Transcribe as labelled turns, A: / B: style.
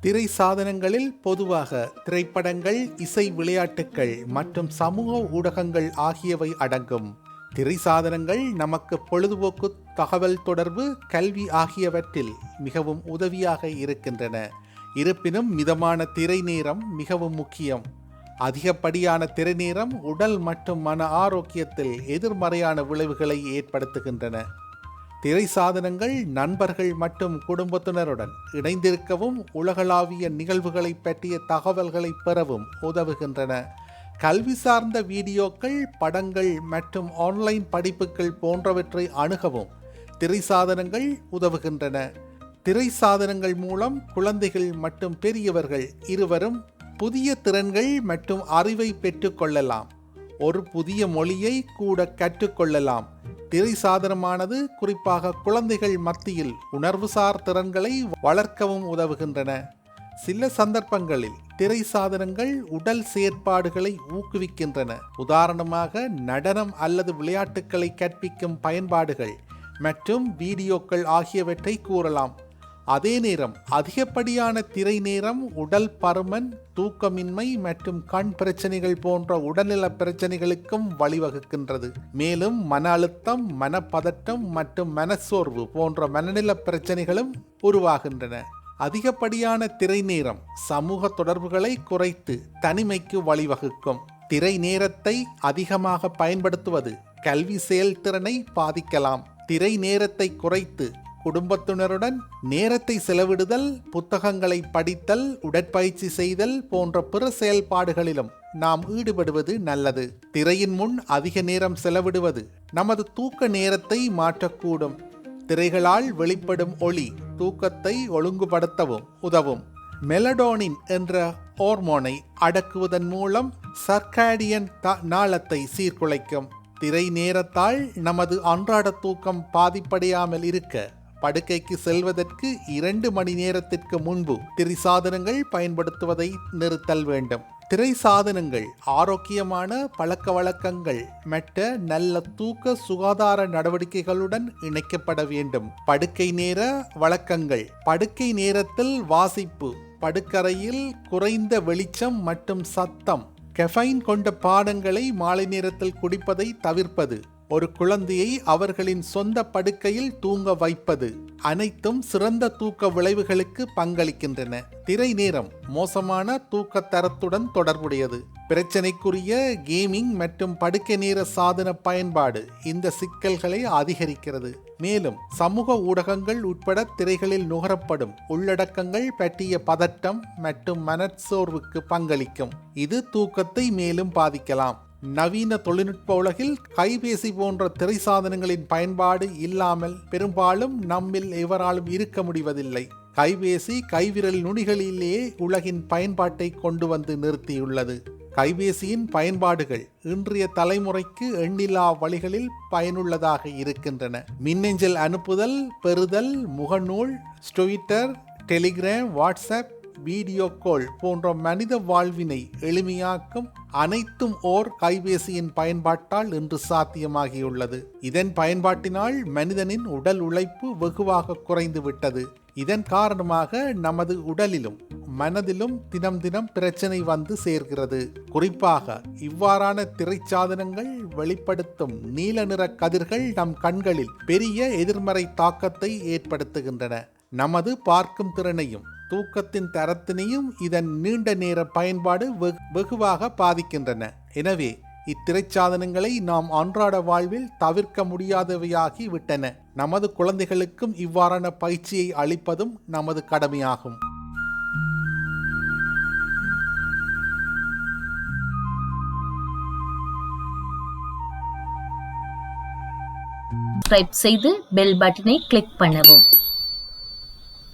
A: திரை சாதனங்களில் பொதுவாக திரைப்படங்கள், இசை, விளையாட்டுக்கள் மற்றும் சமூக ஊடகங்கள் ஆகியவை அடங்கும். திரை சாதனங்கள் நமக்கு பொழுதுபோக்கு, தகவல் தொடர்பு, கல்வி ஆகியவற்றில் மிகவும் உதவியாக இருக்கின்றன. இருப்பினும் மிதமான திரை நேரம் மிகவும் முக்கியம். அதிகப்படியான திரை நேரம் உடல் மற்றும் மன ஆரோக்கியத்தில் எதிர்மறையான விளைவுகளை ஏற்படுத்துகின்றன. திரை சாதனங்கள் நண்பர்கள் மற்றும் குடும்பத்தினருடன் இணைந்திருக்கவும் உலகளாவிய நிகழ்வுகளை பற்றிய தகவல்களை பெறவும் உதவுகின்றன. கல்வி சார்ந்த வீடியோக்கள், படங்கள் மற்றும் ஆன்லைன் படிப்புகள் போன்றவற்றை அணுகவும் திரை சாதனங்கள் உதவுகின்றன. திரை சாதனங்கள் மூலம் குழந்தைகள் மற்றும் பெரியவர்கள் இருவரும் புதிய திறன்கள் மற்றும் அறிவை பெற்றுக்கொள்ளலாம். ஒரு புதிய மொழியை கூட கற்றுக்கொள்ளலாம். திரை சாதனமானது குறிப்பாக குழந்தைகள் மத்தியில் உணர்வுசார் திறன்களை வளர்க்கவும் உதவுகின்றன. சில சந்தர்ப்பங்களில் திரை சாதனங்கள் உடல் செயற்பாடுகளை ஊக்குவிக்கின்றன. உதாரணமாக நடனம் அல்லது விளையாட்டுக்களை கற்பிக்கும் பயன்பாடுகள் மற்றும் வீடியோக்கள் ஆகியவற்றை கூறலாம். அதே நேரம் அதிகப்படியான திரை நேரம் உடல் பருமன், தூக்கமின்மை மற்றும் கண் பிரச்சனைகள் போன்ற உடல்நல பிரச்சனைகளுக்கும் வழிவகுக்கின்றது. மேலும் மன அழுத்தம், மனப்பதட்டம் மற்றும் மனச்சோர்வு போன்ற மனநல பிரச்சனைகளும் உருவாகின்றன. அதிகப்படியான திரை நேரம் சமூக தொடர்புகளை குறைத்து தனிமைக்கு வழிவகுக்கும். திரை நேரத்தை அதிகமாக பயன்படுத்துவது கல்வி செயல்திறனை பாதிக்கலாம். திரை நேரத்தை குறைத்து குடும்பத்தினருடன் நேரத்தை செலவிடுதல், புத்தகங்களை படித்தல், உடற்பயிற்சி செய்தல் போன்ற பிற செயல்பாடுகளிலும் நாம் ஈடுபடுவது நல்லது. திரையின் முன் அதிக நேரம் செலவிடுவது நமது தூக்க நேரத்தை மாற்றக்கூடும். திரைகளால் வெளிப்படும் ஒளி தூக்கத்தை ஒழுங்குபடுத்தவும் உதவும். மெலடோனின் என்ற ஹார்மோனை அடக்குவதன் மூலம் சர்க்காடியன் நாளத்தை சீர்குலைக்கும். திரை நேரத்தால் நமது அன்றாட தூக்கம் பாதிப்படையாமல் இருக்க படுக்கைக்கு செல்வதற்கு 2 மணி நேரத்திற்கு முன்பு திரை சாதனங்கள் பயன்படுத்துவதை நிறுத்தல் வேண்டும். திரை சாதனங்கள் ஆரோக்கியமான பழக்க வழக்கங்கள் மற்றும் நல்ல தூக்க சுகாதார நடவடிக்கைகளுடன் இணைக்கப்பட வேண்டும். படுக்கை நேர வழக்கங்கள்: படுக்கை நேரத்தில் வாசிப்பு, படுக்கறையில் குறைந்த வெளிச்சம் மற்றும் சத்தம், கெஃபைன் கொண்ட பானங்களை மாலை நேரத்தில் குடிப்பதை தவிர்ப்பது, ஒரு குழந்தையை அவர்களின் சொந்த படுக்கையில் தூங்க வைப்பது அனைத்தும் சிறந்த தூக்க விளைவுகளுக்கு பங்களிக்கின்றன. திரை நேரம் மோசமான தூக்க தரத்துடன் தொடர்புடையது. பிரச்சனைக்குரிய கேமிங் மற்றும் படுக்கை நேர சாதன பயன்பாடு இந்த சிக்கல்களை அதிகரிக்கிறது. மேலும் சமூக ஊடகங்கள் உட்பட திரைகளில் நுகரப்படும் உள்ளடக்கங்கள் பற்றிய பதட்டம் மற்றும் மனச்சோர்வுக்கு பங்களிக்கும். இது தூக்கத்தை மேலும் பாதிக்கலாம். நவீன தொழில்நுட்ப உலகில் கைபேசி போன்ற திரை சாதனங்களின் பயன்பாடு இல்லாமல் பெரும்பாலும் நம்மில் எவராலும் இருக்க முடிவதில்லை. கைபேசி கைவிரல் நுனிகளிலேயே உலகின் பயன்பாட்டை கொண்டு வந்து நிறுத்தியுள்ளது. கைபேசியின் பயன்பாடுகள் இன்றைய தலைமுறைக்கு எண்ணில்லா வழிகளில் பயனுள்ளதாக இருக்கின்றன. மின்னஞ்சல் அனுப்புதல், பெறுதல், முகநூல், Twitter, Telegram, WhatsApp, video call போன்ற மனித வாழ்வினை எளிமையாக்கும் அனைத்தும் ஓர் கைபேசியின் பயன்பாட்டால் இன்று சாத்தியமாகியுள்ளது. இதன் பயன்பாட்டினால் மனிதனின் உடல் உழைப்பு வெகுவாக குறைந்து விட்டது. இதன் காரணமாக நமது உடலிலும் மனதிலும் தினம் தினம் பிரச்சனை வந்து சேர்கிறது. குறிப்பாக இவ்வாறான திரைச்சாதனங்கள் வெளிப்படுத்தும் நீல நிற கதிர்கள் நம் கண்களில் பெரிய எதிர்மறை தாக்கத்தை ஏற்படுத்துகின்றன. நமது பார்க்கும் திறனையும் தூக்கத்தின் தரத்தினையும் இதன் நீண்ட நேர பயன்பாடு வெகுவாக பாதிக்கின்றன. எனவே இத்திரைச்சாதனங்களை நாம் அன்றாட வாழ்வில் தவிர்க்க முடியாதவையாகி விட்டன. நமது குழந்தைகளுக்கும் இவ்வாறான பயிற்சியை அளிப்பதும் நமது கடமையாகும்.
B: சப்ஸ்கிரைப் செய்து பெல் பட்டனை கிளிக் பண்ணவும்.